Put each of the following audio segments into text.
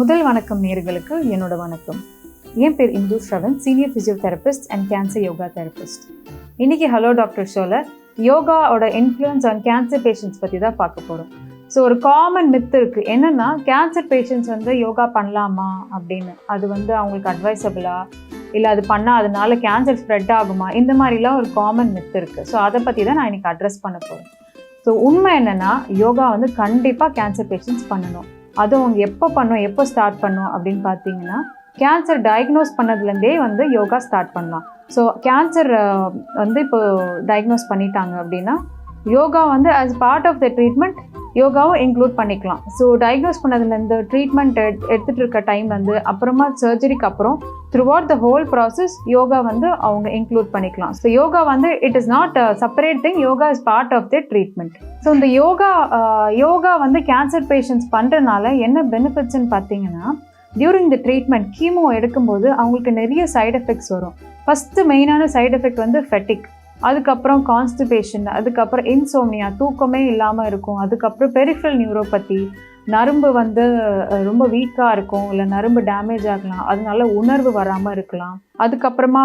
முதல் வணக்கம் நேயர்களுக்கு என்னோட வணக்கம். என் பேர் Hindu Shravan, senior physiotherapist and cancer yoga therapist. இன்னைக்கு ஹலோ டாக்டர் ஷோவில் யோகாவோட இன்ஃப்ளூயன்ஸ் ஆன் கேன்சர் பேஷண்ட்ஸ் பற்றி தான் பார்க்க போகிறோம். ஸோ ஒரு காமன் மித் இருக்குது, என்னென்னா கேன்சர் பேஷண்ட்ஸ் யோகா பண்ணலாமா அப்படின்னு. அது அவங்களுக்கு அட்வைசபிளா, இல்லை அது பண்ணால் அதனால கேன்சர் ஸ்ப்ரெட் ஆகுமா, இந்த மாதிரிலாம் ஒரு காமன் மித் இருக்குது. ஸோ அதை பற்றி தான் நான் இன்றைக்கி அட்ரஸ் பண்ண போகிறேன். ஸோ உண்மை என்னென்னா யோகா கண்டிப்பாக கேன்சர் பேஷண்ட்ஸ் பண்ணணும். அதுவும் அவங்க எப்போ பண்ணோம், எப்போ ஸ்டார்ட் பண்ணோம் அப்படின்னு பார்த்தீங்கன்னா, கேன்சர் டயக்னோஸ் பண்ணதுலேருந்தே யோகா ஸ்டார்ட் பண்ணலாம். ஸோ கேன்சர் இப்போ டயக்னோஸ் பண்ணிட்டாங்க அப்படின்னா yoga as part of the treatment யோகாவும் இன்க்ளூட் பண்ணிக்கலாம். ஸோ டயக்னோஸ் பண்ணதுலேருந்து ட்ரீட்மெண்ட் எடுத்துகிட்டு இருக்க டைம் அப்புறமா சர்ஜரிக்கு அப்புறம் throughout the whole process yoga அவங்க இன்க்ளூட் பண்ணிக்கலாம். So yoga it is not a separate thing, yoga is part of the treatment. So இந்த யோகா கேன்சர் பேஷண்ட்ஸ் பண்ணுறதுனால என்ன பெனிஃபிட்ஸ்ன்னு பார்த்தீங்கன்னா, டியூரிங் த ட்ரீட்மெண்ட் கீமோ எடுக்கும்போது அவங்களுக்கு நிறைய சைடு எஃபெக்ட்ஸ் வரும். ஃபஸ்ட்டு மெயினான சைடு எஃபெக்ட் ஃபெட்டிக், அதுக்கப்புறம் கான்ஸ்டிபேஷன், அதுக்கப்புறம் இன்சோம்னியா, தூக்கமே இல்லாமல் இருக்கும், அதுக்கப்புறம் பெரிஃபரல் நியூரோபதி, நரம்பு ரொம்ப வீக்காக இருக்கும், இல்லை நரம்பு டேமேஜ் ஆகலாம், அதனால உணர்வு வராமல் இருக்கலாம். அதுக்கப்புறமா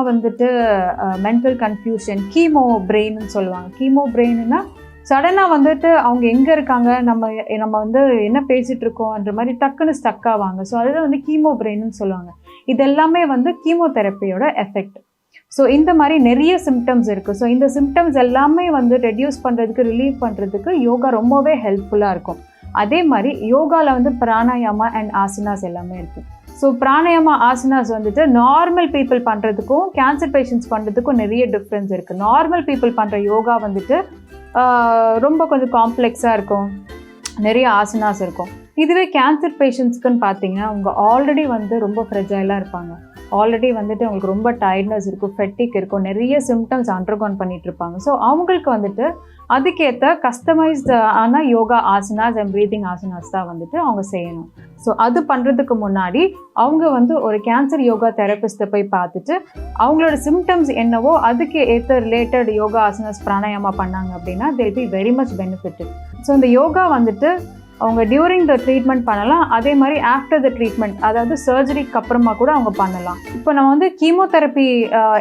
மென்டல் கன்ஃபியூஷன், கீமோ பிரெயின்னு சொல்லுவாங்க. கீமோ பிரெயின்னா சடனாக அவங்க எங்கே இருக்காங்க, நம்ம என்ன பேசிகிட்டு இருக்கோன்ற மாதிரி டக்குன்னு ஸ்டக் ஆவாங்க. ஸோ அதுதான் கீமோ பிரெயின்னு சொல்லுவாங்க. இதெல்லாமே கீமோதெரப்பியோட எஃபெக்ட். ஸோ இந்த மாதிரி நிறைய சிம்டம்ஸ் இருக்குது. ஸோ இந்த சிம்டம்ஸ் எல்லாமே ரெடியூஸ் பண்ணுறதுக்கு, ரிலீவ் பண்ணுறதுக்கு யோகா ரொம்பவே ஹெல்ப்ஃபுல்லாக இருக்கும். அதே மாதிரி யோகாவில் பிராணாயாமா அண்ட் ஆசனாஸ் எல்லாமே இருக்குது. So pranayama asanas normal people பண்ணுறதுக்கும் கேன்சர் பேஷண்ட்ஸ் பண்ணுறதுக்கும் நிறைய டிஃப்ரென்ஸ் இருக்குது. நார்மல் பீப்புள் பண்ணுற யோகா ரொம்ப கொஞ்சம் காம்ப்ளெக்ஸாக இருக்கும், நிறைய ஆசனாஸ் இருக்கும். இதுவே கேன்சர் பேஷண்ட்ஸ்க்குன்னு பார்த்தீங்கன்னா அவங்க ஆல்ரெடி ரொம்ப ஃப்ரெஜைலாக இருப்பாங்க. ஆல்ரெடி அவங்களுக்கு ரொம்ப டயர்ட்னஸ் இருக்கும், ஃபெட்டிக் இருக்கும், நிறைய சிம்டம்ஸ் அண்டர்கோன் பண்ணிட்டு இருப்பாங்க. ஸோ அவங்களுக்கு அதுக்கேற்ற கஸ்டமைஸ்டு ஆன யோகா ஆசனாஸ் அண்ட் ப்ரீத்திங் ஆசனாஸ் தான் அவங்க செய்யணும். ஸோ அது பண்ணுறதுக்கு முன்னாடி அவங்க ஒரு கேன்சர் யோகா தெரபிஸ்ட்டை போய் பார்த்துட்டு அவங்களோட சிம்டம்ஸ் என்னவோ அதுக்கு ஏற்ற ரிலேட்டட் யோகா ஆசனாஸ் பிராணாயாமா பண்ணாங்க அப்படின்னா they will be very much benefited. So இந்த யோகா அவங்க டியூரிங் த ட்ரீட்மெண்ட் பண்ணலாம், அதே மாதிரி ஆஃப்டர் த ட்ரீட்மெண்ட், அதாவது சர்ஜரிக்கு அப்புறமா கூட அவங்க பண்ணலாம். இப்போ நம்ம கீமோதெரப்பி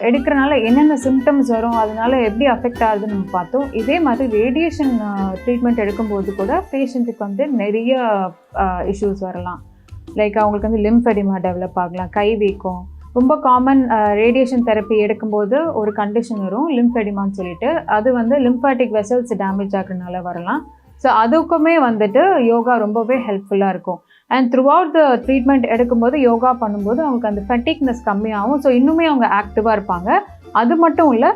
எடுக்கிறனால என்னென்ன சிம்டம்ஸ் வரும், அதனால எப்படி அஃபெக்ட் ஆகுதுன்னு நம்ம பார்த்தோம். இதே மாதிரி ரேடியேஷன் ட்ரீட்மெண்ட் எடுக்கும்போது கூட பேஷண்ட்டுக்கு நிறைய இஷ்யூஸ் வரலாம். லைக் அவங்களுக்கு லிம்ஃபெடிமா டெவலப் ஆகலாம், கை வீக்கம். ரொம்ப காமன் ரேடியேஷன் தெரப்பி எடுக்கும்போது ஒரு கண்டிஷன் வரும், லிம்ஃபெடிமான்னு சொல்லிட்டு. அது லிம்ஃபாட்டிக் வெசல்ஸ் டேமேஜ் ஆகுறதுனால வரலாம். ஸோ அதுக்குமே யோகா ரொம்பவே ஹெல்ப்ஃபுல்லாக இருக்கும். And through out the treatment எடுக்கும்போது யோகா பண்ணும்போது அவங்களுக்கு அந்த ஃபெட்டிக்னஸ் கம்மியாகும். ஸோ இன்னுமே அவங்க ஆக்டிவாக இருப்பாங்க. அது மட்டும் இல்லை,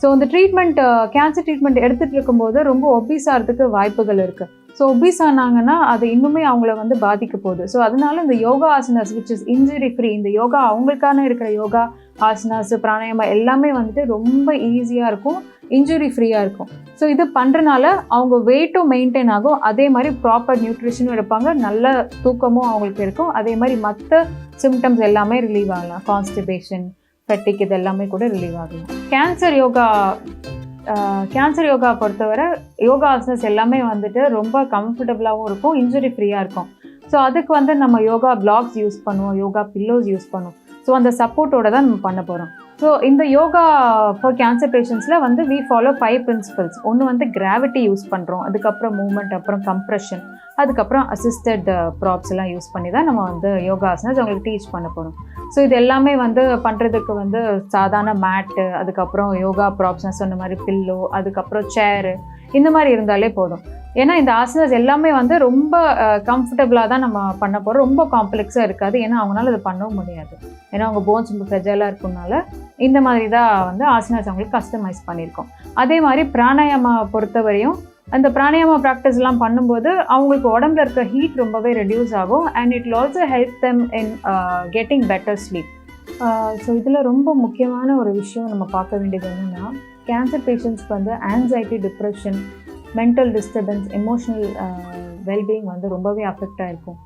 ஸோ இந்த ட்ரீட்மெண்ட் கேன்சர் ட்ரீட்மெண்ட் எடுத்துகிட்டு இருக்கும்போது ரொம்ப ஒபீஸ் ஆகிறதுக்கு வாய்ப்புகள் இருக்குது. ஸோ ஒபீஸ் ஆனாங்கன்னா அது இன்னுமே அவங்கள பாதிக்க போகுது. ஸோ அதனால இந்த yoga asanas which is injury free, இந்த யோகா அவங்களுக்கான இருக்கிற யோகா ஆசனாஸ் பிராணாயாமா எல்லாமே ரொம்ப ஈஸியாக இருக்கும், இன்ஜுரி ஃப்ரீயாக இருக்கும். ஸோ இது பண்ணுறனால அவங்க வெயிட்டும் மெயின்டைன் ஆகும், அதே மாதிரி ப்ராப்பர் நியூட்ரிஷனும் எடுப்பாங்க, நல்ல தூக்கமும் அவங்களுக்கு இருக்கும், அதே மாதிரி மற்ற சிம்டம்ஸ் எல்லாமே ரிலீவ் ஆகலாம். கான்ஸ்டிபேஷன், ஃபெட்டிக், இது எல்லாமே கூட ரிலீவ் ஆகலாம். கேன்சர் யோகா பொறுத்தவரை யோகா ஆசனாஸ் எல்லாமே ரொம்ப கம்ஃபர்டபுளாகவும் இருக்கும், இன்ஜுரி ஃப்ரீயாக இருக்கும். ஸோ அதுக்கு நம்ம யோகா பிளாக்ஸ் யூஸ் பண்ணுவோம், யோகா பில்லோஸ் யூஸ் பண்ணுவோம். ஸோ அந்த சப்போர்ட்டோட தான் நம்ம பண்ண போகிறோம். ஸோ இந்த யோகா ஃபார் கேன்சர் பேஷண்ட்ஸில் we follow 5 principles. ஒன்று கிராவிட்டி யூஸ் பண்ணுறோம், அதுக்கப்புறம் மூமெண்ட், அப்புறம் கம்ப்ரெஷன், அதுக்கப்புறம் அசிஸ்டட் ப்ராப்ஸ் எல்லாம் யூஸ் பண்ணி தான் நம்ம யோகா ஆசனாஸ் அவங்களுக்கு டீச் பண்ண போகிறோம். ஸோ இது எல்லாமே பண்ணுறதுக்கு சாதாரண மேட்டு, அதுக்கப்புறம் யோகா ப்ராப்ஸ் நான் சொன்ன மாதிரி பில்லோ, அதுக்கப்புறம் சேரு, இந்த மாதிரி இருந்தாலே போதும். ஏன்னா இந்த ஆசனாஸ் எல்லாமே ரொம்ப கம்ஃபர்டபுளாக தான் நம்ம பண்ண போகிறோம், ரொம்ப காம்ப்ளெக்ஸாக இருக்காது. ஏன்னா அவங்களால அதை பண்ணவும் முடியாது, ஏன்னா அவங்க போன்ஸ் ரொம்ப ஃப்ரெஜைலாக இருக்குனால இந்த மாதிரி தான் ஆசனாஸ் அவங்களுக்கு கஸ்டமைஸ் பண்ணியிருக்கோம். அதே மாதிரி பிராணாயாமா பொறுத்தவரையும் அந்த பிராணாயாமா ப்ராக்டிஸ்லாம் பண்ணும்போது அவங்களுக்கு உடம்புல இருக்க ஹீட் ரொம்பவே ரெடியூஸ் ஆகும். And it will also help them in getting better sleep. So இதில் ரொம்ப முக்கியமான ஒரு விஷயம் நம்ம பார்க்க வேண்டியது என்னென்னா, கேன்சர் பேஷண்ட்ஸ்க்கு anxiety, depression, mental disturbance, emotional wellbeing ரொம்பவே அஃபெக்ட் ஆகிருக்கும்.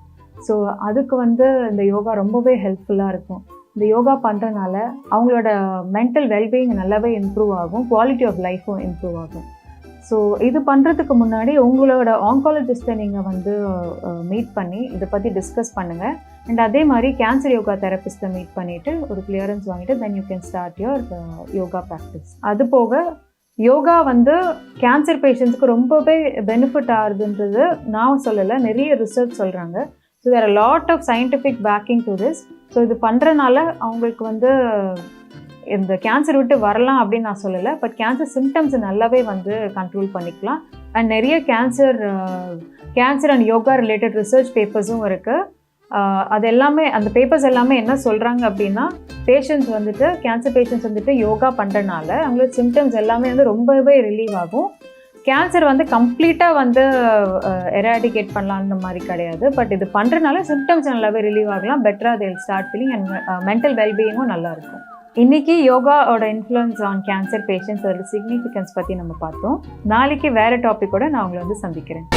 ஸோ அதுக்கு இந்த யோகா ரொம்பவே ஹெல்ப்ஃபுல்லாக இருக்கும். இந்த யோகா பண்ணுறதுனால அவங்களோட மென்டல் வெல்பீயிங் நல்லாவே இம்ப்ரூவ் ஆகும், குவாலிட்டி ஆஃப் லைஃப்பும் இம்ப்ரூவ் ஆகும். ஸோ இது பண்ணுறதுக்கு முன்னாடி உங்களோட ஆங்காலஜிஸ்ட்டை நீங்கள் வந்து மீட் பண்ணி இதை பற்றி டிஸ்கஸ் பண்ணுங்கள். அண்ட் அதே மாதிரி கேன்சர் யோகா தெரபிஸ்ட்டை மீட் பண்ணிவிட்டு ஒரு கிளியரன்ஸ் வாங்கிட்டு then you can start your yoga practice. அது போக யோகா வந்து கேன்சர் பேஷண்ட்ஸ்க்கு ரொம்பவே பெனிஃபிட் ஆகுதுன்றது நான் சொல்லலை, நிறைய ரிசர்ச் சொல்கிறாங்க. So there are lot of scientific backing to this. So இது பண்ணுறனால அவங்களுக்கு வந்து இந்த கேன்சர் விட்டு வரலாம் அப்படின்னு நான் சொல்லலை, பட் கேன்சர் சிம்டம்ஸ் நல்லாவே வந்து கண்ட்ரோல் பண்ணிக்கலாம். அண்ட் நிறைய cancer and yoga related research பேப்பர்ஸும் இருக்குது. அது எல்லாமே அந்த பேப்பர்ஸ் எல்லாமே என்ன சொல்கிறாங்க அப்படின்னா, பேஷண்ட்ஸ் வந்துட்டு கேன்சர் பேஷண்ட்ஸ் வந்துட்டு யோகா பண்ணுறனால அவங்களோட சிம்டம்ஸ் எல்லாமே வந்து ரொம்பவே ரிலீவ் ஆகும். கேன்சர் வந்து கம்ப்ளீட்டாக வந்து எராடிகேட் பண்ணலாம் அந்த மாதிரி கிடையாது, பட் இது பண்ணுறனால சிம்டம்ஸ் நல்லாவே ரிலீவ் ஆகலாம். பெட்டராக they will start feeling and mental வெல்பீயிங்கும் நல்லாயிருக்கும். இன்றைக்கி யோகாவோட இன்ஃப்ளூயன்ஸ் ஆன் கேன்சர் பேஷண்ட்ஸ் அதோட சிக்னிஃபிகன்ஸ் பற்றி நம்ம பார்த்தோம். நாளைக்கு வேறு டாப்பிக்கோடு நான் உங்களை வந்து சந்திக்கிறேன்.